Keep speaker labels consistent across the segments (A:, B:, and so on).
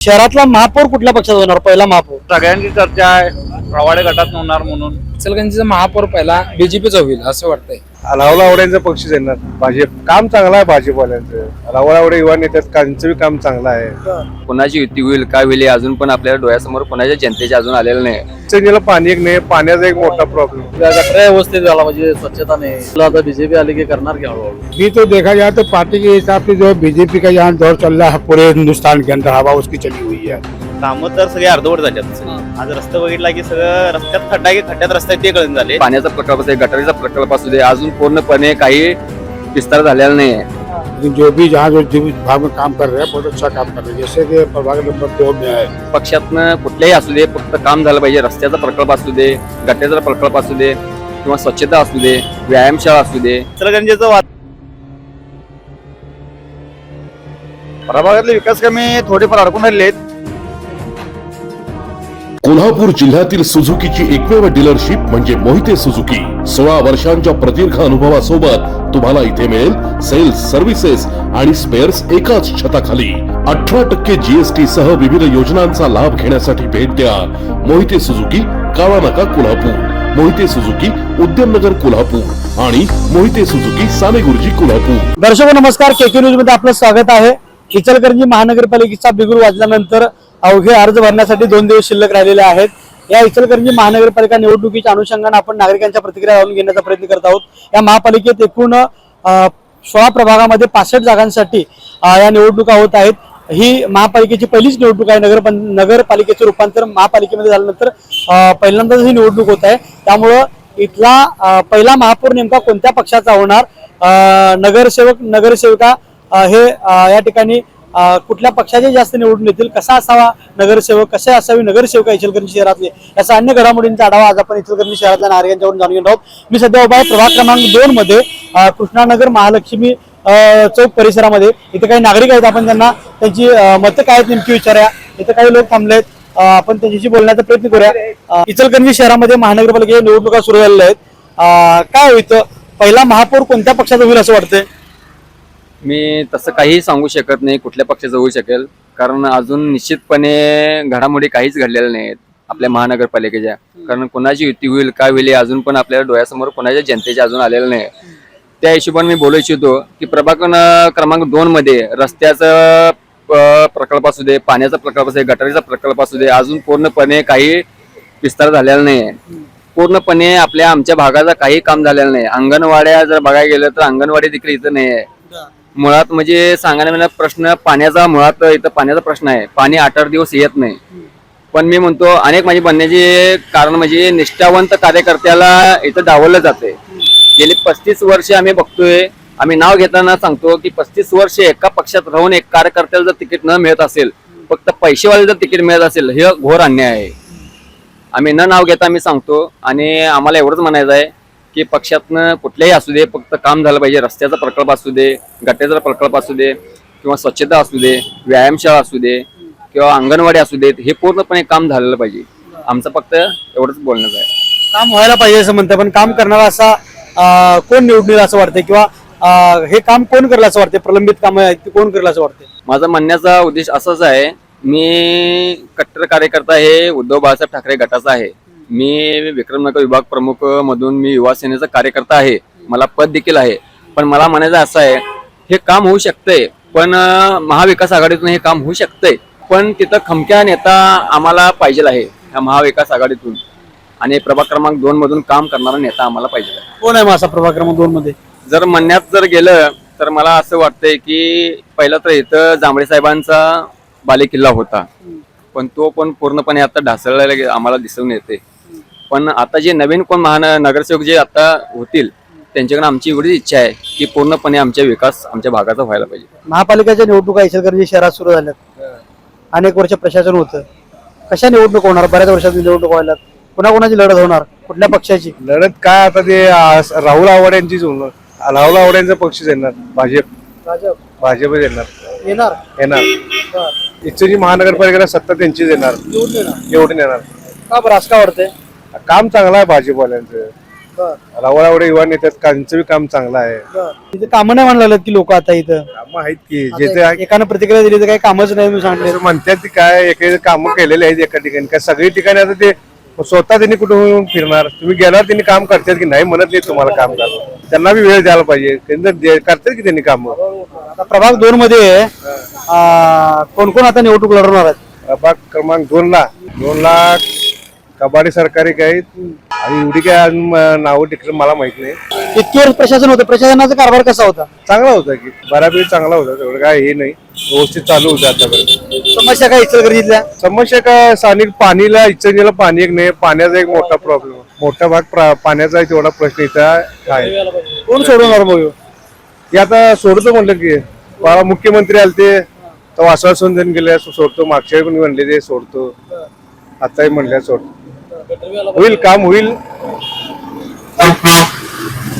A: शहरातला महापौर कुठल्या पक्षात होणार? पहिला महापौर
B: सगळ्यांची चर्चा आहे प्रवाडे गटात होणार म्हणून.
C: इचलकरंजीचा महापौर पहिला बीजेपीचा होईल असं वाटतंय.
D: राहुल आवड्यांचा पक्ष येणार. भाजप काम चांगलं आहे. भाजपवाल्यांचं राहुल आवडे युवा नेत्यात त्यांचं काम चांगलं आहे.
E: कोणाची युती होईल काय होईल अजून पण आपल्या डोळ्यासमोर कोणाच्या जनतेच्या अजून आलेलं नाही.
D: इचलकरंजीला पाणी एक नाही, पाण्याचा एक मोठा प्रॉब्लेम.
B: गटरा व्यवस्थित झाला म्हणजे स्वच्छता नाही. आता बीजेपी आली की करणार की हळूहळू.
F: भी तो देखा जाए तो पार्टी के हिसाब से जो बीजेपी का यहाँ दौर चल रहा है पूरे हिंदुस्तान के अंदर हवा उसकी चली हुई है.
B: कामं तर सगळे अर्धवट झाल्यात. आज रस्ता बघितला की सगळं रस्त्यात खड्डा की खड्ड्यात रस्ता ते कळून झाले.
E: पाण्याचा प्रकल्प असेल गटारीचा प्रकल्प असू दे अजून पूर्णपणे काही विस्तार झालेला नाही.
F: लेकिन जो भी जहाँ जो विभाग में काम कर रहे हैं बहुत अच्छा काम कर रहे हैं. जैसे कि प्रभाग नंबर 2 में है.
E: पक्षातनं कुठल्याही असू दे फक्त काम झालं पाहिजे. रस्त्याचा प्रकल्प असू दे गटारीचा प्रकल्प असू दे किंवा स्वच्छता असू दे व्यायामशाळा असू दे.
B: इचलकरंजीचं प्रभागातले विकास कामे थोडेफार अडकून राहिले आहेत.
G: कोल्हापूर जिल्ह्यातील सुझुकीची एकमेव डीलरशिप म्हणजे मोहिते सुझुकी. 16 वर्षांच्या प्रदीर्घ अनुभवासोबत तुम्हाला इथे मिळेल सेल्स सर्व्हिसेस आणि स्पेअर्स एकाच छताखाली. 18% जीएसटी सह विविध योजनांचा लाभ घेण्यासाठी भेट द्या. मोहिते सुझुकी काळानाका कोल्हापूर, मोहिते सुझुकी उद्यमनगर कोल्हापूर आणि मोहिते सुझुकी सानेगुरुजी कोल्हापूर.
A: दर्शक नमस्कार, केके न्यूज मध्ये आपलं स्वागत आहे. इचलकरंजी महानगरपालिकेचा बिगुल वाजल्यानंतर अवघे अर्ज भरण्यासाठी 2 दिवस शिल्लक राहिलेले आहेत. या इचलकरंजी महानगरपालिका निवडणुकीच्या अनुषंगाने आपण नागरिकांच्या प्रतिक्रिया जाणून घेण्याचा प्रयत्न करत आहोत. या महापालिकेत एकूण 16 प्रभागामध्ये 65 जागांसाठी या निवडणुका होत आहेत. ही महापालिकेची पहिलीच निवडणूक आहे. नगरपालिकेचे रूपांतर महापालिकेमध्ये झाल्यानंतर पहिल्यांदाच ही निवडणूक होत आहे. त्यामुळं इथला पहिला महापौर नेमका कोणत्या पक्षाचा होणार, नगरसेविका हे या ठिकाणी कुठल्या पक्षाचे जास्त निवडून येतील, कसा असावा नगरसेवक, कसे असावी नगरसेविका इचलकरंजी शहरातले, याचा अन्य घडामोडींचा आढावा आज आपण इचलकरंजी शहरातल्या नागरिकांच्यावरून जाणून घेणार आहोत. मी सध्या उभा आहे प्रभाग क्रमांक 2 मध्ये कृष्णानगर महालक्ष्मी चौक परिसरामध्ये. इथे काही नागरिक आहेत, आपण त्यांना त्यांची मतं काय आहेत नेमकी विचारूया. इथे काही लोक थांबलेत, आपण त्यांच्याशी बोलण्याचा प्रयत्न करूया. इचलकरंजी शहरामध्ये महानगरपालिकेच्या निवडणुका सुरू झालेल्या आहेत. काय होतं, पहिला महापौर कोणत्या पक्षाचा होईल असं वाटतंय?
E: मी तसं काही सांगू शकत नाही कुठल्या पक्षाचं होऊ शकेल, कारण अजून निश्चितपणे घडामोडी काहीच घडलेल्या नाहीत आपल्या महानगरपालिकेच्या. कारण कोणाची युती होईल काय होईल अजून पण आपल्या डोळ्यासमोर कोणाच्या जनतेच्या अजून आलेलं नाही. त्या हिशोबाने मी बोलू इच्छितो की प्रभाग क्रमांक 2 मध्ये रस्त्याचा प्रकल्प असू दे, पाण्याचा प्रकल्प असू दे, गटारीचा प्रकल्प असू दे अजून पूर्णपणे काही विस्तार झालेला नाही. पूर्णपणे आमच्या भागाचा काही काम झालेलं नाही. अंगणवाड्या जर बघायला गेलं तर अंगणवाडी देखील इथं नाही आहे. मुळात म्हणजे सांगायला प्रश्न पाण्याचा, मुळात इथं पाण्याचा प्रश्न आहे. पाणी 8-8 दिवस येत नाही. पण मी म्हणतो अनेक माझी बनण्याचे कारण म्हणजे निष्ठावंत कार्यकर्त्याला इथं डावललं जाते. गेली 35 वर्षे आम्ही बघतोय. आम्ही नाव घेताना सांगतो की 35 वर्षे एका पक्षात राहून एक कार्यकर्त्याला जर तिकीट न मिळत असेल, फक्त पैसेवाले जर तिकीट मिळत असेल, हे घोर अन्याय आहे. आम्ही न नाव घेता आम्ही सांगतो आणि आम्हाला एवढंच म्हणायचं आहे की पक्षातनं कुठल्याही असू दे फक्त काम झालं पाहिजे. रस्त्याचा प्रकल्प असू दे, गटारीचा प्रकल्प असू दे किंवा स्वच्छता असू दे, व्यायामशाळा असू दे किंवा अंगणवाडी असू देत, हे पूर्णपणे काम झालेलं पाहिजे. आमचं फक्त एवढंच बोलणं आहे.
A: काम व्हायला पाहिजे असं म्हणतं, पण काम करणारा असा कोण निवडून येईल असं वाटतंय, किंवा हे काम कोण करेल असं वाटतंय, प्रलंबित काम आहे ते कोण करेल असं वाटतंय?
E: माझा म्हणण्याचा उद्देश असाच आहे, मी कट्टर कार्यकर्ता हे उद्धव बाळासाहेब ठाकरे गटाचा आहे. मी विक्रमनगर विभाग प्रमुख मधून मी युवा सेनेचा कार्यकर्ता आहे. मला पद देखील आहे. पण मला म्हणायचं असं आहे, हे काम होऊ शकतंय, पण महाविकास आघाडीतून हे काम होऊ शकतंय, पण तिथं खमक्या नेता आम्हाला पाहिजे आहे ह्या महाविकास आघाडीतून. आणि प्रभाग क्रमांक 2 मधून काम करणारा नेता आम्हाला पाहिजे आहे.
A: कोण आहे माझा प्रभाग क्रमांक 2 मध्ये?
E: जर म्हणण्यात जर गेलं तर मला असं वाटतंय की पहिला तर इथं जांभळे साहेबांचा बालेकिल्ला होता, पण तो पण पूर्णपणे आता ढासळलेला आम्हाला दिसून येते. पण आता जे नवीन कोण नगरसेवक जे आता होतील त्यांच्याकडे आमची एवढीच इच्छा आहे की पूर्णपणे आमचा विकास आमच्या भागाचा व्हायला पाहिजे.
A: महापालिकेच्या निवडणुका इचलकरंजी शहरात सुरू झाल्यात. अनेक वर्ष प्रशासन होतं. कशा निवडणूक होणार? बऱ्याच वर्षात निवडणूक व्हायला. कोणाकोणाची लढत होणार? कुठल्या पक्षाची
D: लढत काय आता ते राहुल आवड्यांचीच होणार. राहुल आवड्यांचा पक्ष येणार. भाजप येणार. इचलकरंजी महानगरपालिकेला सत्ता त्यांचीच येणार, निवडून येणार.
A: का बरं असं का वाटतंय?
D: काम चांगलं आहे भाजपवाल्यांचं. राहुल आवडे युवा नेत्यात त्यांचं बी काम चांगलं आहे.
A: इथे कामं नाही म्हणायला लागलेत की लोक आता इथं
D: कामं आहेत की जे ते
A: एकानं प्रतिक्रिया दिली तर काही कामच नाही म्हणून सांगितले.
D: म्हणतात ते काय एका कामं केलेले आहेत एका ठिकाणी काय सगळी ठिकाणी आता ते स्वतः त्यांनी कुठून फिरणार. तुम्ही गेल्यावर त्यांनी काम करतात की नाही म्हणत नाही तुम्हाला काम करा. त्यांना बी वेळ द्यायला पाहिजे. करतात की त्यांनी काम.
A: आता प्रभाग 2 मध्ये कोण कोण आता निवडणूक लढवणार आहेत?
D: प्रभाग क्रमांक 2ला कबाडी सरकारी काय आणि एवढी काय अजून नावं टिकलं मला माहित नाही.
A: इतकी वर्ष प्रशासन होतं, प्रशासनाचा कारभार कसा होता?
D: चांगला होता की बऱ्यापैकी चांगला होता. तेवढं काय हे नाही, व्यवस्थित चालू होतं आतापर्यंत.
A: समस्या काय इचलकरंजीतल्या?
D: समस्या काय स्थानिक पाणीला इचलकरंजीला पाणी एक नाही. पाण्याचा एक मोठा प्रॉब्लेम, मोठा भाग पाण्याचा तेवढा प्रश्न इथं आहे.
A: कोण सोडवणार मग?
D: ते आता सोडतो म्हणलं की मला मुख्यमंत्री आले ते तेव्हा आश्वासन देऊन गेले सोडतो. मागच्या वेळी पण म्हणले ते सोडतो, आताही म्हणले सोडतो. होईल काम होईल.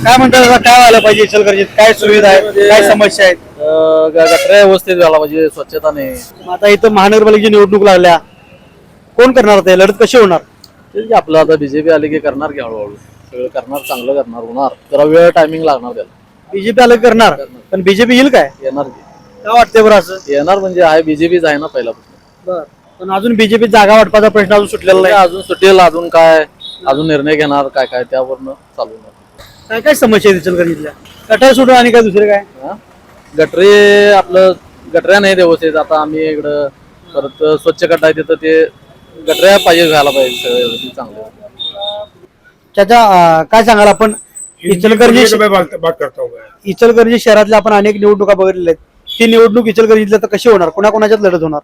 A: काय म्हणतात आता काय व्हायला पाहिजे इचलकरंजीत? काय सुविधा आहेत, काय समस्या आहेत?
H: गटऱ्या व्यवस्थित व्हायला पाहिजे, स्वच्छता नाही.
A: आता इथं महानगरपालिकेची निवडणूक लागल्या, कोण करणार ते? लढत कशी होणार?
H: तेच की आपलं आता बीजेपी आली की करणार की हळूहळू सगळं करणार, चांगलं करणार. होणार जरा वेळ टायमिंग लागणार त्याला.
A: बीजेपी आलं करणार, पण बीजेपी येईल काय?
H: येणार की
A: काय वाटतंय बरं असं?
H: येणार म्हणजे आहे बीजेपीच आहे ना पहिल्यापासून.
A: पण अजून बीजेपी जागा वाटपाचा प्रश्न अजून सुटलेला नाही.
H: अजून सुटेल, अजून काय अजून निर्णय घेणार काय काय त्यावरनं चालू होणार.
A: काय काय समस्या आहेत इचलकरंजीतल्या? गटार सोडून आणि काय दुसरे काय?
H: गटरे आपलं गटऱ्या नाही व्यवस्थित. आता आम्ही इकडं परत स्वच्छ गट आहे तिथं ते गटऱ्या पाहिजे व्हायला पाहिजे सगळं व्यवस्थित चांगलं.
A: त्याच्या काय सांगाल आपण? इचलकरंजी शहरातल्या आपण अनेक निवडणुका बघितलेल्या आहेत. ती निवडणूक इचलकरंजीतल्या तर कशी होणार? कोणाकोणाच्यात लढत होणार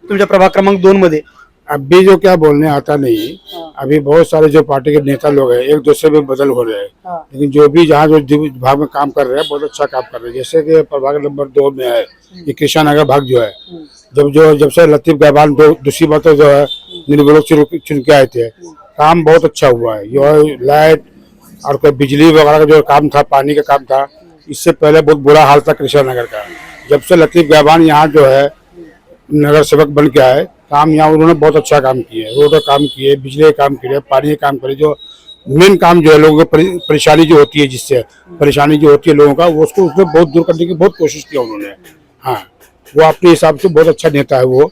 A: तुमच्या प्रभाग क्रमांक 2 मध्ये?
F: अभी जो क्या बोलने आता नहीं. अभी बहुत सारे जो पार्टी के नेता लोग हैं एक दूसरे में बदल हो रहे हैं. लेकिन जो भी जहाँ जो विभाग में काम कर रहे हैं बहुत अच्छा काम कर रहे हैं. जैसे कि प्रभाग नंबर 2 में है ये कृष्णा नगर भाग जो है, जब से लतीफ गहबान दूसरी बात जो है निर्विरोध चुन के आए थे, काम बहुत अच्छा हुआ है. जो लाइट और कोई बिजली वगैरह का जो काम था, पानी का काम था, इससे पहले बहुत बुरा हाल था कृष्णा नगर का. जब से लतीफ गहबान यहाँ जो है नगर सेवक बन के आए, काम यहाँ उन्होंने बहुत अच्छा काम किए. रोड का काम किए, बिजली का काम किए, पानी का काम करे. जो मेन काम जो है लोगों को परेशानी जो होती है, जिससे परेशानी जो होती है लोगों का, वो उसको उसमें बहुत दूर करने की बहुत कोशिश की उन्होंने. हाँ, वो अपने हिसाब से बहुत अच्छा नेता है वो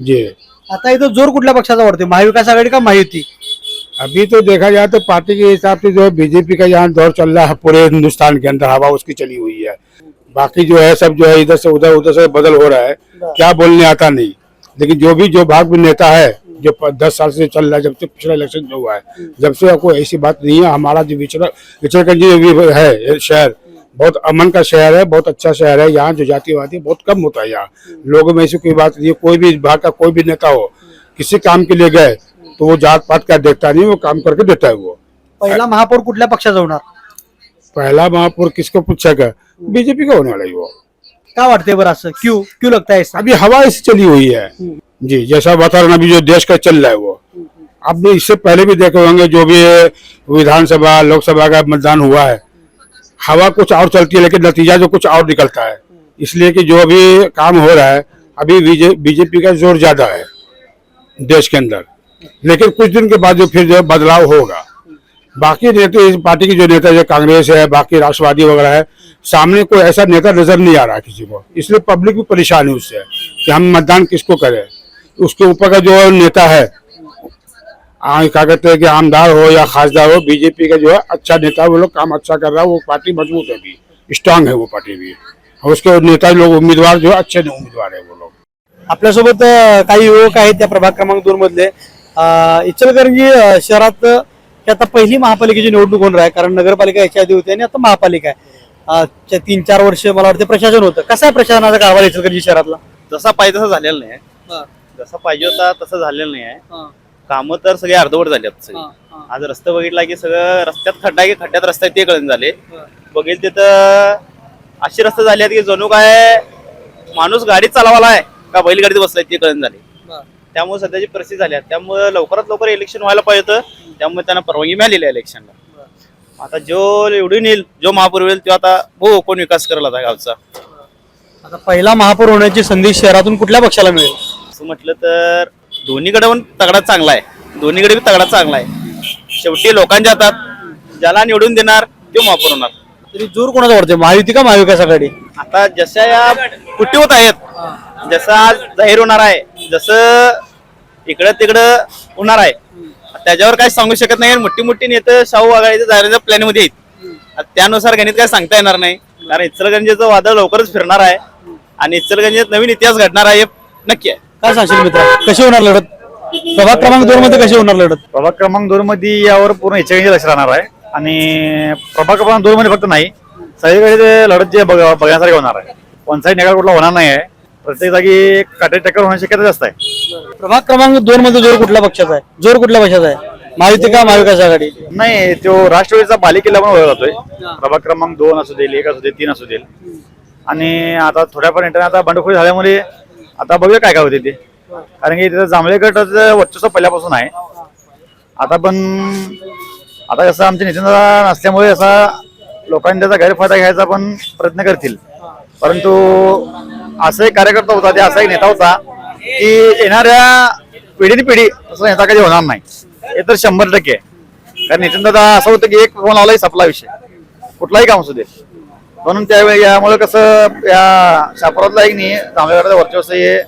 F: जी.
A: आता इथं जोर कुठल्या पक्षाचा वाढतोय? महाविकास आघाडी का महायुती?
F: अभी तो देखा जाए तो पार्टी के हिसाब से जो है बीजेपी का यहाँ दौर चल रहा है पूरे हिंदुस्तान के अंदर, हवा उसकी चली हुई है. बाकी जो है सब जो है इधर से उधर से बदल हो रहा है, क्या बोलने आता नहीं. लेकिन जो भाग में नेता है जो 10 साल से चल रहा है, जब से पिछला इलेक्शन जो हुआ है, जब से कोई ऐसी बात नहीं है. हमारा जो इचलकरंजी है शहर बहुत अमन का शहर है, बहुत अच्छा शहर है. यहाँ जो जातिवादी बहुत कम होता है. यहाँ लोगों में ऐसी कोई बात नहीं है. कोई भी भाग का कोई भी नेता हो, किसी काम के लिए गए तो वो जात पात का देखता नहीं, वो काम करके देता है. वो
A: पहिला महापौर कुठल्या पक्षाचा होणार?
F: पहला महापौर किसको पूछेगा? बीजेपी का होने वाला है वो.
A: काय वाटतंय बरं असं? क्यों लगता है ऐसा?
F: अभी हवा ऐसी चली हुई है जी. जैसा वातावरण अभी जो देश का चल रहा है वो, आपने इससे पहले भी देखे होंगे जो भी विधानसभा लोकसभा का मतदान हुआ है, हवा कुछ और चलती है लेकिन नतीजा जो कुछ और निकलता है. इसलिए कि जो भी काम हो रहा है अभी बीजेपी का जोर ज्यादा है देश के अंदर. लेकिन कुछ दिन के बाद जो फिर जो बदलाव होगा. बाकी नेता इस पार्टी की जो नेता जो कांग्रेस है, बाकी राष्ट्रवादी वगैरह है, सामने कोई ऐसा नेता नजर नहीं आ रहा किसी को. इसलिए पब्लिक भी परेशान है उससे कि हम मतदान किसको करें. उसके ऊपर का जो नेता है, क्या कहते हैं कि आमदार हो या खासदार हो, बीजेपी का जो है अच्छा नेता, वो लोग काम अच्छा कर रहा है. वो पार्टी मजबूत है, भी स्ट्रांग है वो पार्टी भी. और उसके नेता लोग उम्मीदवार जो है अच्छे उम्मीदवार है वो लोग.
A: आपल्यासोबत काही युवक आहेत त्या प्रभाग क्रमांक 2 मधले. इचलकरंजी शहरात आता पहिली महापालिकेची निवडणूक होणार आहे, कारण नगरपालिका याच्या आधी होती आणि आता महापालिका आहे. 3-4 वर्ष मला वाटतं प्रशासन होतं. कसा आहे प्रशासनाचा कारभार इचलकरंजी शहरातला?
B: जसा पाहिजे तसं झालेलं नाही. जसा पाहिजे होता तसं झालेलं नाही आहे. कामं तर सगळे अर्धवट झालेत सगळे. आज रस्ता बघितला की सगळं रस्त्यात खड्डा की खड्ड्यात रस्ता ते कळून झाले. बघेल तिथं अशी रस्ते झाले आहेत की जणू काय माणूस गाडीत चालवाला आहे का बैलगाडीत बसलाय ते कळून झाले. त्यामुळे सध्याची परिस्थिती झाली आहे. त्यामुळे लवकरात लवकर इलेक्शन व्हायला पाहिजे होतं. त्यामुळे त्यांना परवानगी मिळालेली आहे इलेक्शनला. आता जो निवडून येईल, जो महापौर होईल, तो आता हो कोण विकास करेल आता गावचा.
A: आता पहिला महापौर होण्याची संधी शहरातून कुठल्या पक्षाला मिळेल?
B: असं म्हटलं तर दोन्हीकडे पण तगडा चांगला आहे. दोन्हीकडे बी तगडा चांगला आहे. शेवटी लोकांच्या हातात ज्याला निवडून देणार तो महापौर होणार.
A: तरी जोर कोणाचा वाटतोय, महायुती का महाविकास आघाडी?
B: आता जशा या कुटी होत आहेत, जसं आज जाहीर होणार आहे, जसं इकडं तिकडं होणार आहे, त्याच्यावर काही सांगू शकत नाही. मोठी मोठी नेते शाहू आघाडीच्या जाहिराच्या प्लॅन मध्ये आहेत, त्यानुसार गणित काय सांगता येणार नाही. कारण इचलकरंजीचं वादळ लवकरच फिरणार आहे आणि इचलकरंजीत नवीन इतिहास घडणार आहे, हे नक्की आहे.
A: काय सांगशील मित्र, कशी होणार लढत? प्रभाग क्रमांक 2 मध्ये कशी होणार लढत?
I: प्रभाग क्रमांक 2 मध्ये यावर पूर्ण इचलकरंजी लक्ष राहणार आहे आणि प्रभाग क्रमांक 2 मध्ये फक्त नाही, सगळीकडे ते लढत जे बघण्यासारखी होणार आहे. वन साईड निकाल कुठला होणार नाही आहे, प्रत्येक जागी काटे टक्कर होण्याची शक्यता जास्त आहे.
A: प्रभाग क्रमांक 2 मध्ये जोर कुठल्या पक्षाचा आहे? जोर कुठल्या पक्षाचा आहे, महायुती का महाविकास आघाडी?
I: नाही, तो राष्ट्रवादीचा बालेकिल्ला पण ओळखला जातोय. प्रभाग क्रमांक 2 असू दे, 1 असू दे, 3 असू दे. आणि आता थोड्याफार इंटरनेट आता बंडखोरी झाल्यामुळे आता बघूया काय काय होते ते. कारण की तिथं जांभळे गटाचं वर्चस्व पहिल्यापासून आहे. आता कसं आमचे नेते नसल्यामुळे असा लोकांनी त्याचा गैरफायदा घ्यायचा पण प्रयत्न करतील. परंतु असा एक कार्यकर्ता होता, ते असा एक नेता होता की येणाऱ्या पिढीने पिढी असं नेता कधी होणार नाही, हे तर 100% आहे. कारण नितीन दादा असं होतं की एक फोन लावलाही संपला विषय, कुठलाही काम असू दे. म्हणून त्यावेळी यामुळे कसं या शापरातला एक नाही जांभळेगडाचं वर्चस्व हे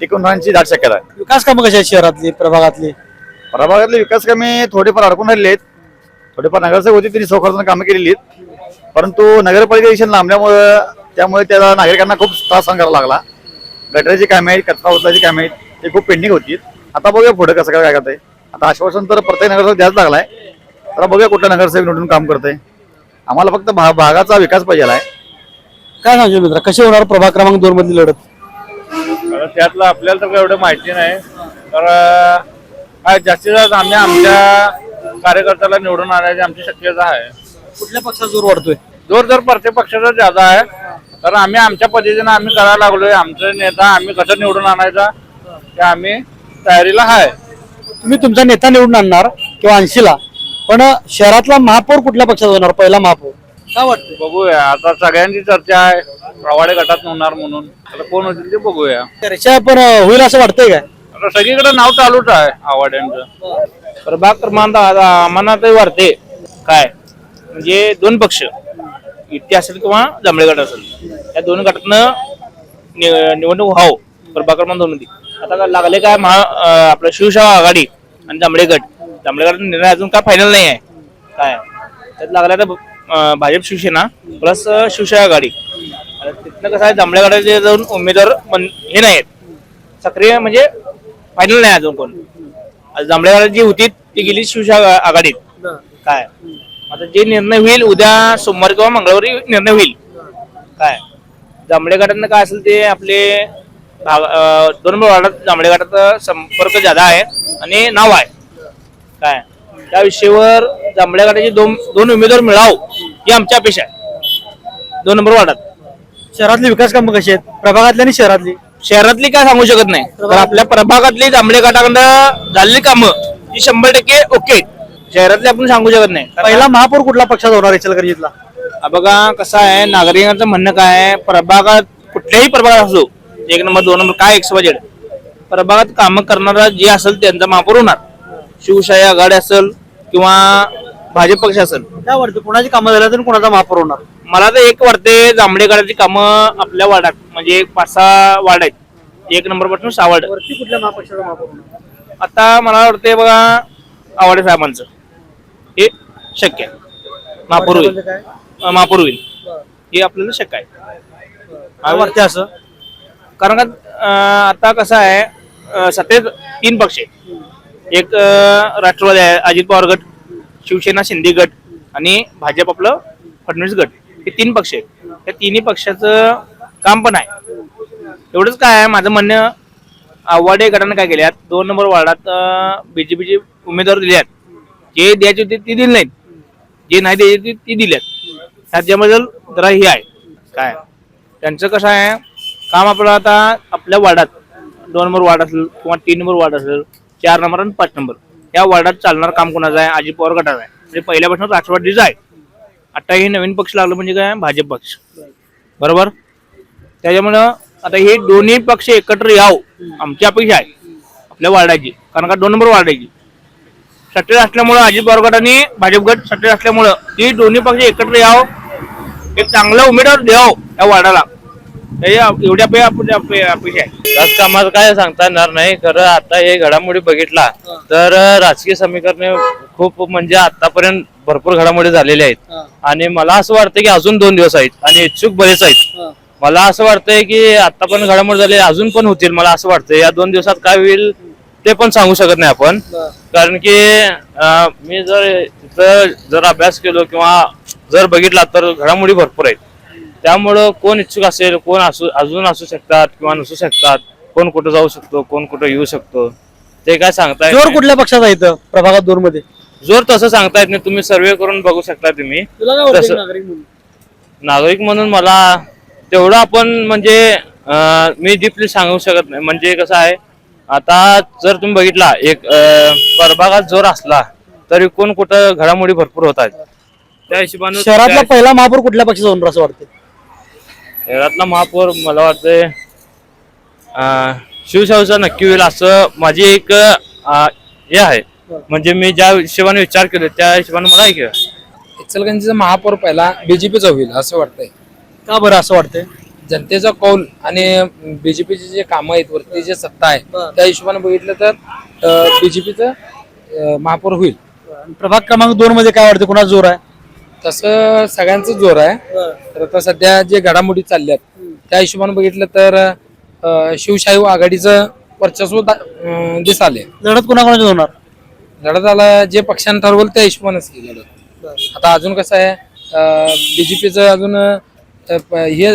I: टिकून राहण्याची दाट शक्यता आहे.
A: विकास कामं कशी आहेत शहरातली, प्रभागातली?
I: प्रभागातले विकास कामे थोडेफार अडकून राहिलेले आहेत. थोडेफार नगरसेवक होती, त्यांनी सौखर्दानं कामं केलेली आहेत. परंतु नगरपालिका इलेक्शन लांबल्यामुळं त्यामुळे त्याला नागरिकांना खूप त्रास सहन करावा लागला. गटराची कामे आहेत, कचरा उचलायची कामे आहेत, ते खूप पेंडिंग होती. आता बघूया पुढे कसं काय करतंय. आता आश्वासन तर प्रत्येक नगरसेवक द्यायच लागलाय. तर बघूया कुठला नगरसेवक निवडून काम करतंय. आम्हाला फक्त भागाचा विकास पाहिजे आहे.
A: काय सांगशील मित्र, कशी होणार प्रभाग क्रमांक 2 मधली लढत?
J: त्यातलं आपल्याला तर एवढं माहिती नाही, तर जास्तीत जास्त आम्ही आमच्या कार्यकर्त्याला निवडून आणायची आमची शक्यता आहे.
A: कुठल्या पक्षाचा जोर वाढतोय?
J: जोर जर प्रत्येक पक्षाचा ज्यादा आहे, तर आम्ही आमच्या पद्धतीने आम्ही करायला लागलोय. आमचे नेता आम्ही कसं निवडून आणायचा ते आम्ही तयारीला आहे.
A: तुम्ही तुमचा नेता निवडून आणणार किंवा आणशीला, पण शहरातला महापौर कुठल्या पक्षाचा होणार, पहिला महापौर? काय वाटतं?
J: बघूया, आता सगळ्यांची चर्चा आहे प्रवाडे गटात होणार म्हणून. आता कोण होतील ते बघूया.
A: चर्चा पण होईल असं वाटतंय काय?
J: आता सगळीकडे नाव चालूच आहे आवाड्यांचं.
H: प्रभाग क्रमांक आम्हाला ते वाटते काय म्हणजे 2 पक्ष युती असेल किंवा जांभळे गट असेल, या 2 गटातनं निवडणूक व्हावं प्रभाग क्रमांक 2 मध्ये. आता लागले काय आपलं शिवसेना आघाडी आणि जांभळे गट. जांभळे गटाचा निर्णय अजून काय फायनल नाही आहे. काय त्यात लागला तर भाजप शिवसेना प्लस शिवसेना आघाडी. तिथनं कसं आहे, जांभळे गटाचे जाऊन उमेदवार हे नाही आहेत सक्रिय, म्हणजे फायनल नाही अजून कोण. जांभळे गटात जी होती ती गेली शिवसेना आघाडीत. काय आता जे निर्णय होईल उद्या सोमवार किंवा मंगळवारी निर्णय होईल. काय जांभळे गटातनं काय असेल ते आपले 2 वार्डात जांभळे गटाचा संपर्क ज्यादा आहे आणि नाव आहे. काय त्या विषयावर जांभळे गटाचे 2 उमेदवार मिळावं ही आमची अपेक्षा आहे 2 नंबर वार्डात.
A: शहरातली विकास कामं कशी आहेत, प्रभागातली आणि शहरातली?
H: शहरातली काय सांगू शकत नाही, तर आपल्या प्रभागातली जांभळे गटाकडनं झालेली कामं ही 100% ओके. शहरातली आपण सांगू शकत नाही.
A: पहिला महापौर कुठल्या पक्षाचा होणार इचलकरंजीतला?
H: बघा कसं आहे, नागरिकांचं म्हणणं काय आहे, प्रभागात कुठल्याही प्रभागात असो 1 नंबर 2 नंबर काय XYZ प्रभागात कामं करणारा जे असेल त्यांचा महापौर होणार. शिवशाही आघाडी असेल किंवा भाजप पक्ष असेल.
A: काय वाटतं, कोणाची कामं झाल्या तर कोणाचा महापौर होणार?
H: मला तर एक वाटते, जांभळे गटाची कामं आपल्या वार्डात म्हणजे 5-6 वार्ड आहेत, 1 नंबर पासून 6 वार्ड.
A: वरती कुठल्या महापक्षाचा महापौर होणार?
H: आता मला वाटते बघा आवाडे साहेबांचं हे शक्य आहे. महापौर होईल, महापौर होईल हे आपल्याला शक्य आहे.
A: काय वाटते असं?
H: कारण का आता कसं आहे, सत्तेत 3 पक्ष आहे. एक राष्ट्रवादी आहे, अजित पवार गट, शिवसेना शिंदे गट आणि भाजप आपलं फडणवीस गट. हे 3 पक्ष आहेत. या तिन्ही पक्षाचं काम पण आहे. एवढंच काय आहे माझं म्हणणं, आव्हाडे गटाने काय केल्यात 2 नंबर वार्डात बीजेपीचे उमेदवार दिले आहेत. जे द्यायचे होते ते दिले नाहीत, जे नाही द्यायचे ते दिल्यात. त्याच्यामध्ये जरा हे आहे काय त्यांचं कसं आहे काम. आपलं आता आपल्या वार्डात 2 नंबर वार्ड असेल किंवा 3 नंबर वार्ड असेल, 4 नंबर आणि 5 नंबर या वार्डात चालणार काम कोणाचं आहे, अजित पवार गटाचं आहे. म्हणजे पहिल्यापासून राष्ट्रवादीचं आहे. आता हे नवीन पक्ष लागलं म्हणजे काय, भाजप पक्ष, बरोबर. त्याच्यामुळं आता हे दोन्ही पक्ष एकत्र यावं आमची अपेक्षा आहे आपल्या वार्डाची. कारण का 2 नंबर वार्डाची सत्तेत असल्यामुळं अजित पवार गट आणि भाजप गट सत्तेत असल्यामुळं ती दोन्ही पक्ष एकत्र यावं, एक चांगला उमेदवार द्यावं या वार्डाला, एवढ्या अपेक्षा आहे.
J: राजकामात काय सांगता येणार नाही. खरं आता हे घडामोडी बघितला तर राजकीय समीकरणे खूप म्हणजे आतापर्यंत भरपूर घडामोडी झालेल्या आहेत आणि मला असं वाटतं की अजून 2 दिवस आहेत आणि इच्छुक बरेच आहेत. मला असं वाटतंय की आता पण घडामोडी झाली, अजून पण होतील. मला असं वाटतंय या 2 दिवसात काय होईल ते पण सांगू शकत नाही आपण, कारण की मी जर तिथं जर अभ्यास केलो किंवा जर बघितला तर घडामोडी भरपूर आहेत. त्यामुळं कोण इच्छुक असेल, कोण अजून असू शकतात किंवा नसू शकतात, कोण कुठं जाऊ शकतो, कोण कुठं येऊ शकतो, ते काय सांगता येत
A: जोर
J: नाही.
A: कुठल्या पक्षाचा आहे इथं प्रभागात 2 मध्ये?
J: जोर तसं सांगता येत नाही. तुम्ही सर्वे करून बघू शकता. तुम्ही
A: तुला काय वाटतं
J: तसं-
A: नागरिक म्हणून?
J: नागरिक म्हणून मला तेवढं आपण म्हणजे मी डीपली सांगू शकत नाही. म्हणजे कसं आहे, आता जर तुम्ही बघितला एक प्रभागात जोर असला तरी कोण कुठं घडामोडी भरपूर होत आहेत. त्या हिशोबाने
A: शहरातला पहिला महापौर कुठल्या पक्षाचा होणार असं वाटतं?
J: शहरातला महापौर मला वाटतंय शिवसेनेचा नक्की होईल असं माझी एक हे आहे. म्हणजे मी ज्या हिशोबाने विचार केले त्या हिशोबाने मला ऐक
C: इचलकरंजीचा महापौर पहिला बीजेपीचा होईल असं वाटतंय.
A: का बरं असं वाटतंय?
C: जनतेचा कौल आणि बीजेपीचे जे कामं आहेत, वरती जे सत्ता आहे त्या हिशोबाने बघितलं तर बीजेपीचं महापौर होईल.
A: प्रभाग क्रमांक 2 मध्ये काय वाटतं, कुणाचा जोर आहे?
C: तसं सगळ्यांचं जोर आहे. तर आता सध्या जे घडामोडी चालल्यात त्या हिशोबाने बघितलं तर शिवशाही आघाडीचं वर्चस्व दिसाले.
A: लढत कुणाकोणाची होणार?
C: लढत आला जे पक्षाने ठरवलं त्या हिशोबानेच ही लढत. आता अजून कसं आहे, बीजेपीचं अजून हे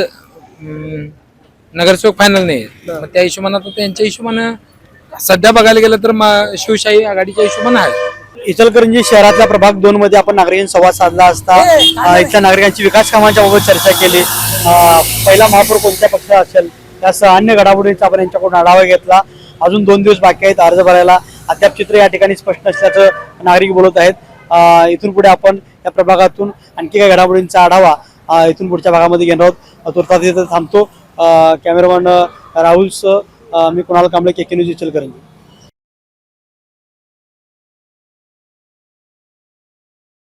C: नगरसेवक फायनल नाही, मग त्या हिशोबाने आता त्यांच्या हिशोबानं सध्या बघायला गेलं तर शिवशाही आघाडीच्या हिशोबाने आहे.
A: इचलकरंजी शहरातल्या प्रभाग 2 मध्ये आपण नागरिकांशी संवाद साधला असता इथल्या नागरिकांची विकास कामांच्या बाबत चर्चा केली. पहिला महापौर कोणत्या पक्षाचा असेल त्यासह अन्य घडामोडींचा आपण यांच्याकडून आढावा घेतला. अजून 2 दिवस बाकी आहेत अर्ज भरायला. अद्याप चित्र या ठिकाणी स्पष्ट नसल्याचं नागरिक बोलत आहेत. इथून पुढे आपण या प्रभागातून आणखी काही घडामोडींचा आढावा इथून पुढच्या भागामध्ये घेणार आहोत. तुर्तास इथं थांबतो. कॅमेरामॅन राहुलसह मी कुणाल कांबळे, KK न्यूज इचलकरंजी.